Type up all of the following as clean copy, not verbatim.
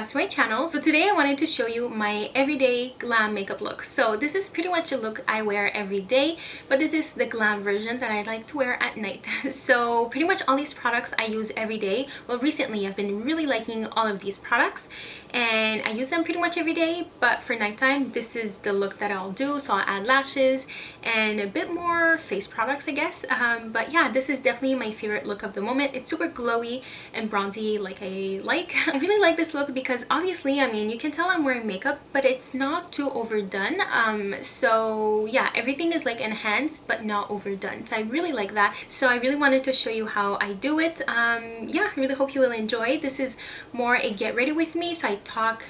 back to my channel. So today I wanted to show you my everyday glam makeup look. So this is pretty much a look I wear every day, but this is the glam version that I like to wear at night. So pretty much all these products I use every day. Well, recently I've been really liking all of these products and I use them pretty much every day, but for nighttime this is the look that I'll do. So I'll add lashes and a bit more face products, I guess. But yeah, this is definitely my favorite look of the moment. It's super glowy and bronzy like I like. I really like this look because obviously, I mean, you can tell I'm wearing makeup, but it's not too overdone. So yeah, everything is like enhanced but not overdone. So I really like that. So I really wanted to show you how I do it. Yeah, I really hope you will enjoy. This is more a get ready with me. So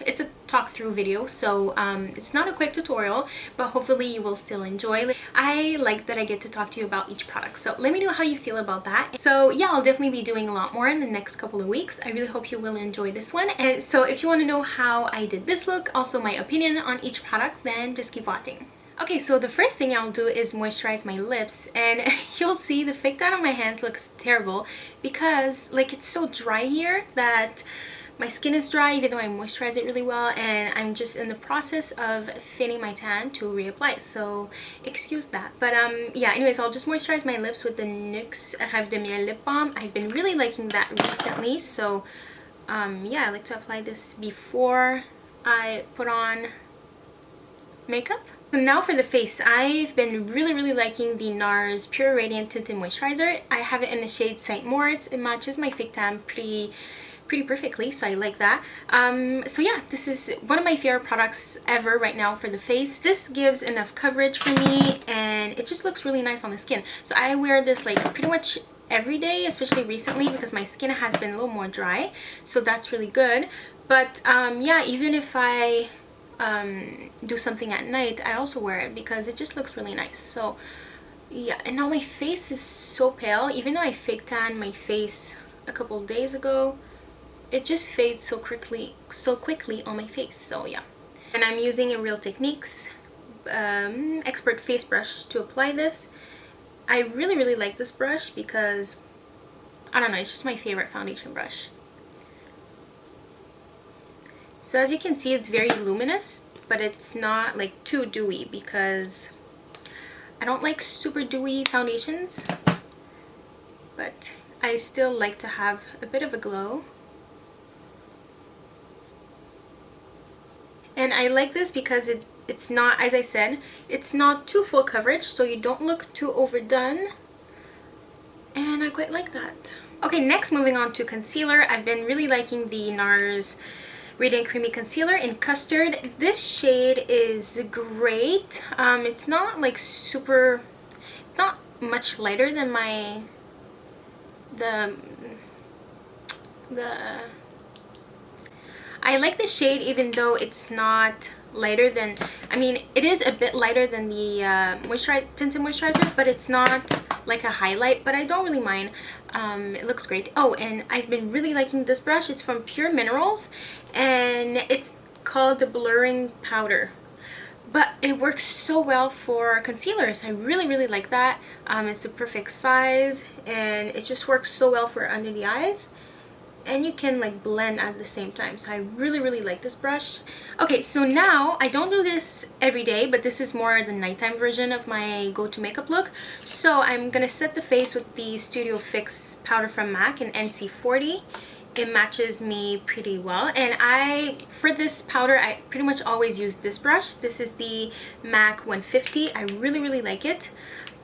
it's a talk through video. So it's not a quick tutorial, but hopefully you will still enjoy. I like that I get to talk to you about each product. So let me know how you feel about that. So yeah, I'll definitely be doing a lot more in the next couple of weeks. I really hope you will enjoy this one. And so if you want to know how I did this look, also my opinion on each product, then just keep watching. Okay, so the first thing I'll do is moisturize my lips, and you'll see the fake tan on my hands looks terrible because like it's so dry here that my skin is dry even though I moisturize it really well, and I'm just in the process of thinning my tan to reapply, so excuse that. But yeah, anyways, I'll just moisturize my lips with the Nuxe Rêve de Miel lip balm. I've been really liking that recently, so yeah, I like to apply this before I put on makeup. So now for the face, I've been really liking the Nars Pure Radiant Tinted Moisturizer. I have it in the shade St-Moritz. It matches my fake tan pretty perfectly, so I like that. So yeah, this is one of my favorite products ever right now for the face. This gives enough coverage for me and it just looks really nice on the skin. So I wear this like pretty much every day, especially recently because my skin has been a little more dry, so that's really good. But yeah, even if I do something at night, I also wear it because it just looks really nice. So yeah, and now my face is so pale. Even though I fake tanned my face a couple of days ago, it just fades so quickly on my face. So yeah, and I'm using a Real Techniques expert face brush to apply this. I really like this brush because I don't know, it's just my favorite foundation brush. So as you can see, it's very luminous, but it's not like too dewy because I don't like super dewy foundations, but I still like to have a bit of a glow. And I like this because it's not, as I said, it's not too full coverage, so you don't look too overdone. And I quite like that. Okay, next moving on to concealer. I've been really liking the Nars Radiant Creamy Concealer in Custard. This shade is great. It's not like super, it's not much lighter than my, I like the shade even though it's not lighter than, I mean, it is a bit lighter than the tinted moisturizer, but it's not like a highlight, but I don't really mind. It looks great. Oh, and I've been really liking this brush. It's from Pure Minerals and it's called the Blurring Powder, but it works so well for concealers. I really like that. It's the perfect size and it just works so well for under the eyes, and you can like blend at the same time. So I really like this brush. Okay, so now I don't do this every day, but this is more the nighttime version of my go-to makeup look. So I'm gonna set the face with the Studio Fix powder from MAC in NC40. It matches me pretty well, and for this powder I pretty much always use this brush. This is the MAC 150. I really like it.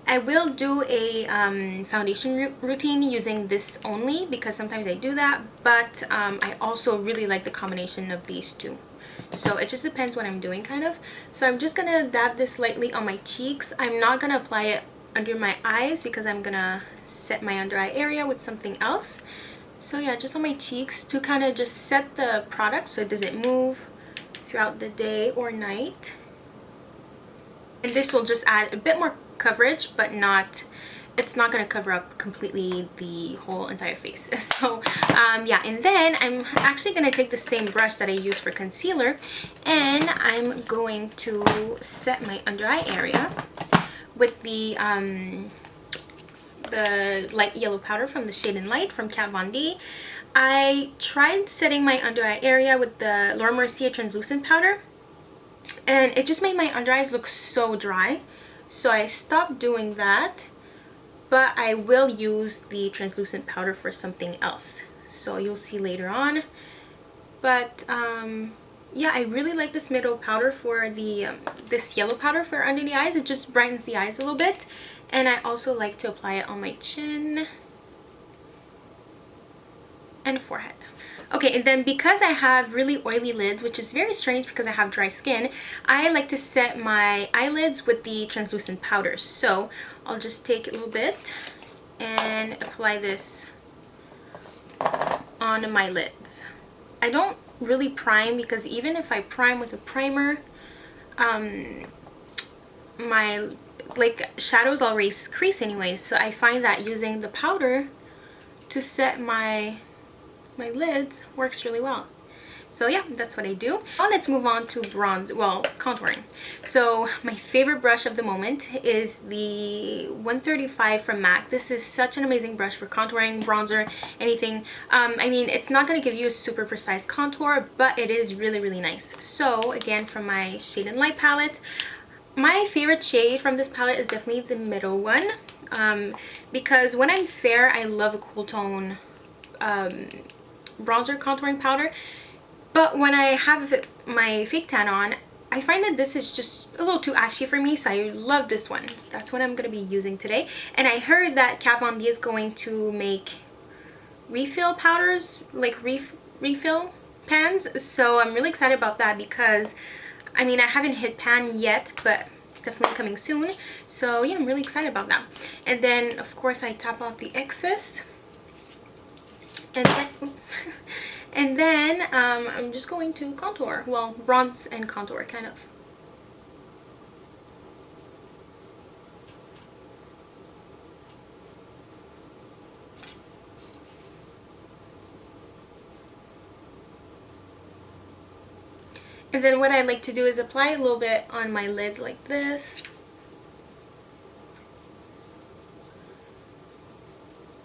I will do a foundation routine using this only because sometimes I do that, but I also really like the combination of these two. So it just depends what I'm doing kind of. So I'm just gonna dab this lightly on my cheeks. I'm not gonna apply it under my eyes because I'm gonna set my under eye area with something else. So yeah, just on my cheeks to kind of just set the product so it doesn't move throughout the day or night. And this will just add a bit more coverage, but it's not going to cover up completely the whole entire face. So yeah, and then I'm actually going to take the same brush that I use for concealer and I'm going to set my under eye area with the light yellow powder from the Shade and Light from Kat Von D. I tried setting my under eye area with the Mercier translucent powder, and it just made my under eyes look so dry. So I stopped doing that, but I will use the translucent powder for something else. So you'll see later on. But yeah, I really like this middle powder for the this yellow powder for under the eyes. It just brightens the eyes a little bit. And I also like to apply it on my chin and forehead. Okay, and then because I have really oily lids, which is very strange because I have dry skin, I like to set my eyelids with the translucent powder. So I'll just take a little bit and apply this on my lids. I don't really prime because even if I prime with a primer, my shadows already crease anyways. So I find that using the powder to set my lids works really well. So yeah, that's what I do. Now let's move on to contouring. So my favorite brush of the moment is the 135 from MAC. This is such an amazing brush for contouring, bronzer, anything. I mean, it's not going to give you a super precise contour, but it is really, really nice. So again, from my Shade and Light palette, my favorite shade from this palette is definitely the middle one, because when I'm fair, I love a cool tone bronzer contouring powder. But when I have my fake tan on, I find that this is just a little too ashy for me, so I love this one. So that's what I'm going to be using today. And I heard that Kat Von D is going to make refill powders, like refill pans. So I'm really excited about that because, I mean, I haven't hit pan yet, but definitely coming soon. So yeah, I'm really excited about that. And then, of course, I tap off the excess. And then, I'm just going to contour. Well, bronze and contour, kind of. And then what I like to do is apply a little bit on my lids like this.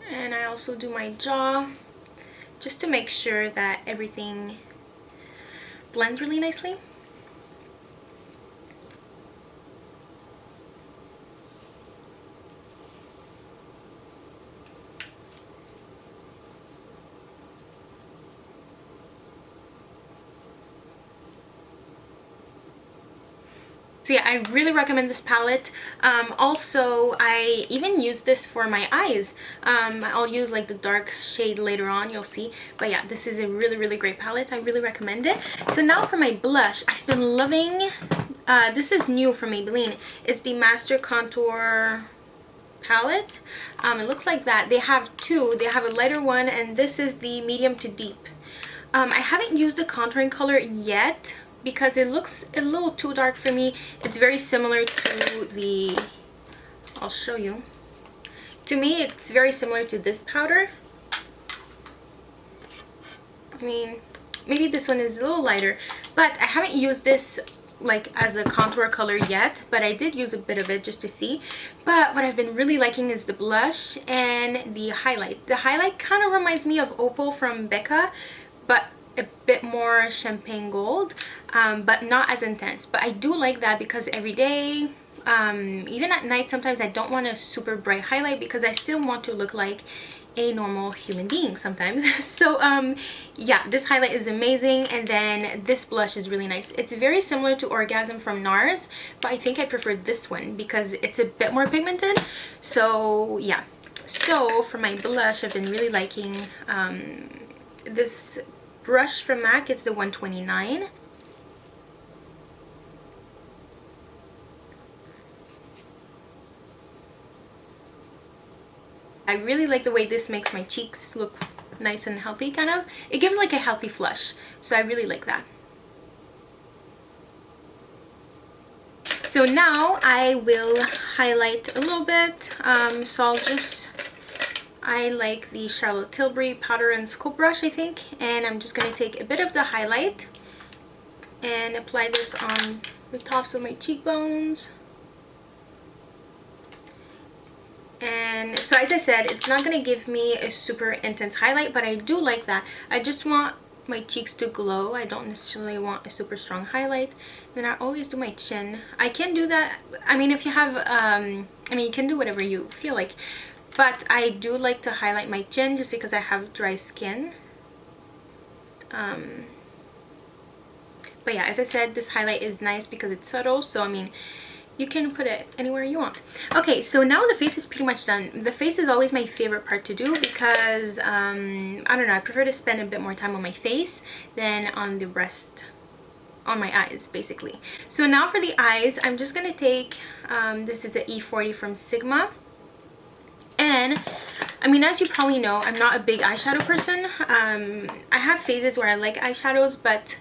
And I also do my jaw, just to make sure that everything blends really nicely. So yeah, I really recommend this palette. Also, I even use this for my eyes. I'll use like the dark shade later on, you'll see. But yeah, this is a really, really great palette. I really recommend it. So now for my blush, I've been loving, this is new from Maybelline. It's the Master Contour palette. It looks like that. They have two. They have a lighter one, and this is the medium to deep. I haven't used the contouring color yet, because it looks a little too dark for me. It's very similar to the, I'll show you. To me, it's very similar to this powder. I mean, maybe this one is a little lighter, but I haven't used this like as a contour color yet, but I did use a bit of it just to see. But what I've been really liking is the blush and the highlight. The highlight kind of reminds me of Opal from Becca, but a bit more champagne gold, but not as intense. But I do like that because every day, even at night, sometimes I don't want a super bright highlight because I still want to look like a normal human being sometimes. So yeah, this highlight is amazing, and then this blush is really nice. It's very similar to Orgasm from Nars, but I think I prefer this one because it's a bit more pigmented. So yeah, so for my blush, I've been really liking this brush from MAC. It's the 129. I really like the way this makes my cheeks look nice and healthy, kind of. It gives like a healthy flush, so I really like that. So now I will highlight a little bit. So I'll just, I like the Charlotte Tilbury powder and scope brush, I think, and I'm just going to take a bit of the highlight and apply this on the tops of my cheekbones. And so as I said, it's not gonna give me a super intense highlight, but I do like that. I just want my cheeks to glow. I don't necessarily want a super strong highlight. Then I always do my chin. I can do that. I mean, if you have you can do whatever you feel like, but I do like to highlight my chin just because I have dry skin. But yeah, as I said, this highlight is nice because it's subtle, so I mean, you can put it anywhere you want. Okay, so now the face is pretty much done. The face is always my favorite part to do because I don't know, I prefer to spend a bit more time on my face than on the rest, on my eyes basically. So now for the eyes, I'm just gonna take this is the E40 from Sigma. And I mean, as you probably know, I'm not a big eyeshadow person. I have phases where I like eyeshadows, but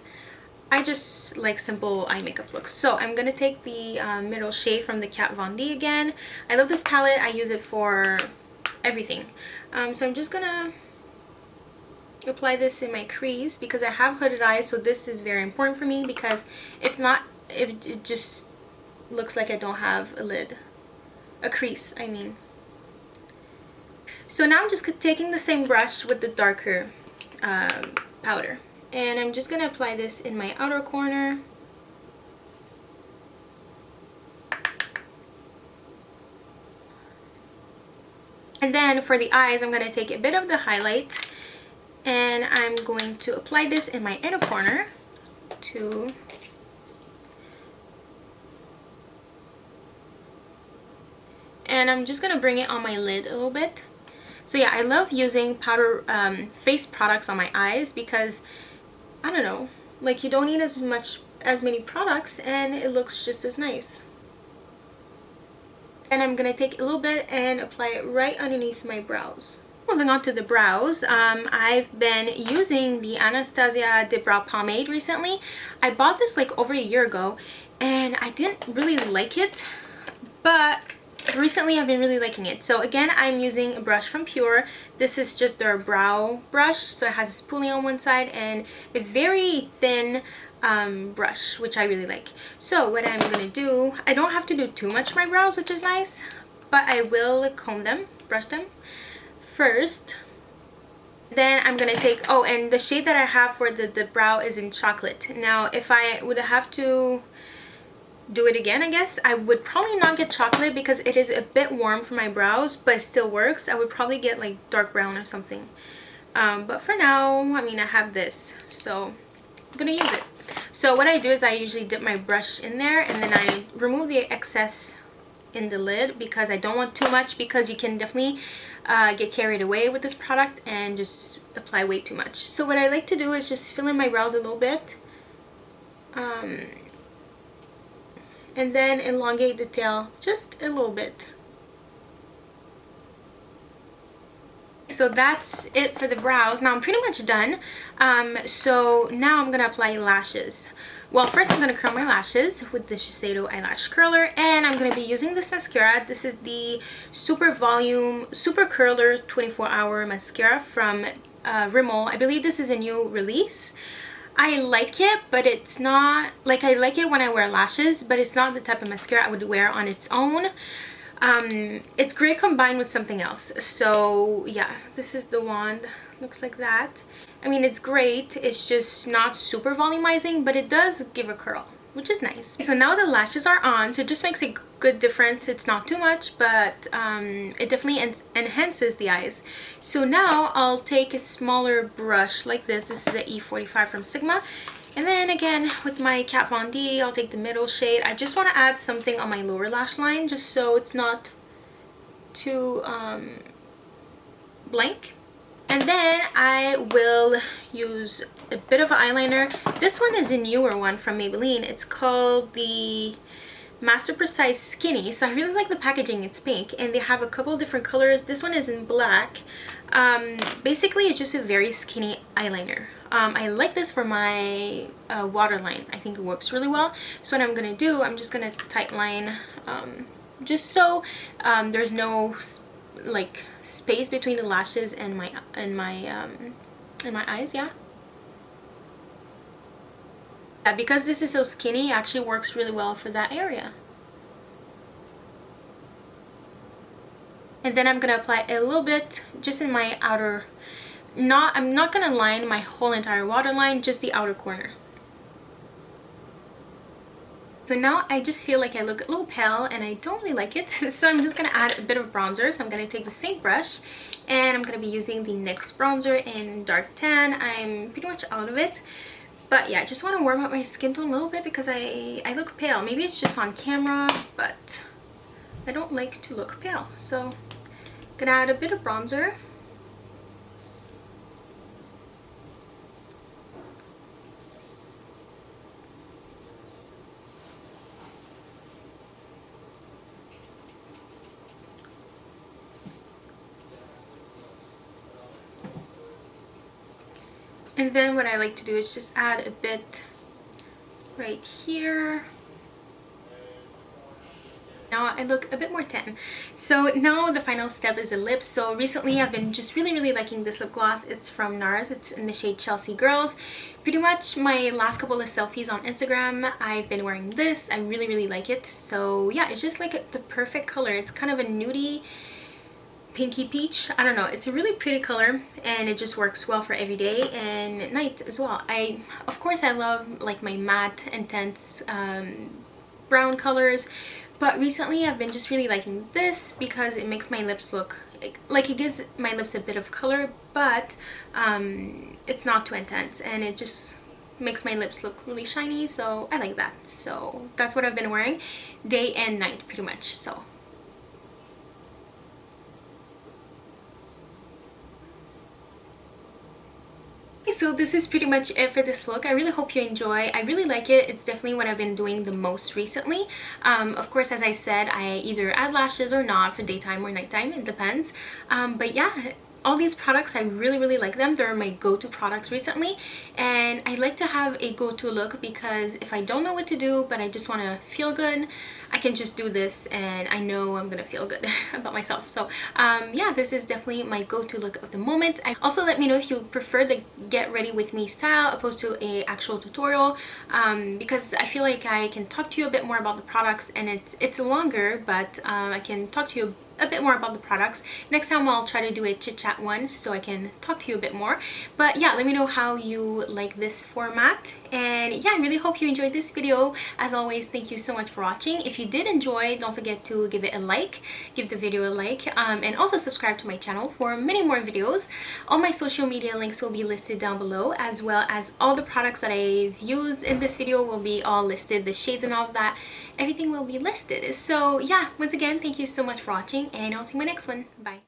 I just like simple eye makeup looks. So I'm gonna take the middle shade from the Kat Von D again. I love this palette. I use it for everything. So I'm just gonna apply this in my crease because I have hooded eyes, so this is very important for me because if not, it just looks like I don't have a lid, a crease I mean. So now I'm just taking the same brush with the darker powder, and I'm just gonna apply this in my outer corner. And then for the eyes, I'm gonna take a bit of the highlight and I'm going to apply this in my inner corner too. And I'm just gonna bring it on my lid a little bit. So yeah, I love using powder face products on my eyes because I don't know, like you don't need as many products and it looks just as nice. And I'm gonna take a little bit and apply it right underneath my brows. Moving on to the brows, I've been using the Anastasia Dip Brow Pomade recently. I bought this like over a year ago and I didn't really like it, but recently I've been really liking it. So again, I'm using a brush from Pure. This is just their brow brush, so it has a spoolie on one side and a very thin brush, which I really like. So what I'm gonna do, I don't have to do too much for my brows, which is nice, but I will comb them, brush them first. Then I'm gonna take, oh, and the shade that I have for the brow is in chocolate. Now if I would have to do it again, I guess I would probably not get chocolate because it is a bit warm for my brows, but it still works. I would probably get like dark brown or something, but for now, I mean, I have this, so I'm gonna use it. So what I do is I usually dip my brush in there and then I remove the excess in the lid because I don't want too much, because you can definitely get carried away with this product and just apply way too much. So what I like to do is just fill in my brows a little bit, and then elongate the tail just a little bit. So that's it for the brows. Now I'm pretty much done. So now I'm gonna apply lashes. Well, first I'm gonna curl my lashes with the Shiseido eyelash curler, and I'm gonna be using this mascara. This is the Super Curler 24-hour mascara from Rimmel. I believe this is a new release. I like it, but it's not like, I like it when I wear lashes, but it's not the type of mascara I would wear on its own. It's great combined with something else. So yeah, this is the wand, looks like that. I mean, it's great, it's just not super volumizing, but it does give a curl, which is nice. So now the lashes are on, so it just makes a good difference. It's not too much, but it definitely enhances the eyes. So now I'll take a smaller brush like this. This is an E45 from Sigma. And then again, with my Kat Von D, I'll take the middle shade. I just want to add something on my lower lash line, just so it's not too blank. And then I will use a bit of eyeliner. This one is a newer one from Maybelline. It's called the Master Precise Skinny. So I really like the packaging. It's pink and they have a couple different colors. This one is in black. Basically it's just a very skinny eyeliner. I like this for my waterline. I think it works really well. So what I'm gonna do, I'm just gonna tight line just so there's no like space between the lashes and my eyes. Yeah, because this is so skinny, it actually works really well for that area. And then I'm gonna apply a little bit just in my outer, I'm not gonna line my whole entire waterline, just the outer corner. So now I just feel like I look a little pale and I don't really like it. So I'm just gonna add a bit of bronzer. So I'm gonna take the same brush and I'm gonna be using the Nuxe bronzer in dark tan. I'm pretty much out of it. But yeah, I just want to warm up my skin tone a little bit because I look pale. Maybe it's just on camera, but I don't like to look pale. So I'm gonna add a bit of bronzer. And then what I like to do is just add a bit right here. Now I look a bit more tan. So now the final step is the lips. So recently I've been just really liking this lip gloss. It's from Nars. It's in the shade Chelsea Girls. Pretty much my last couple of selfies on Instagram, I've been wearing this. I really like it. So yeah, it's just like the perfect color. It's kind of a nudie pinky peach. I don't know, it's a really pretty color and it just works well for every day and night as well. Of course I love like my matte intense brown colors, but recently I've been just really liking this because it makes my lips look like it gives my lips a bit of color, but it's not too intense and it just makes my lips look really shiny. So I like that. So that's what I've been wearing day and night pretty much. So this is pretty much it for this look. I really hope you enjoy. I really like it. It's definitely what I've been doing the most recently. Of course, as I said, I either add lashes or not for daytime or nighttime. It depends. But yeah, all these products, I really like them. They're my go-to products recently, and I like to have a go-to look because if I don't know what to do but I just want to feel good, I can just do this and I know I'm gonna feel good about myself. So yeah, this is definitely my go-to look of the moment. Also, let me know if you prefer the get ready with me style opposed to a actual tutorial, because I feel like I can talk to you a bit more about the products and it's longer, but I can talk to you a bit more about the products. Next time I'll try to do a chit chat one so I can talk to you a bit more. But yeah, let me know how you like this format. And yeah, I really hope you enjoyed this video. As always, thank you so much for watching. If you did enjoy, don't forget to give it a like, give the video a like, and also subscribe to my channel for many more videos. All my social media links will be listed down below, as well as all the products that I've used in this video will be all listed, the shades and all of that. Everything will be listed. So yeah, once again, thank you so much for watching and I'll see you in my next one. Bye.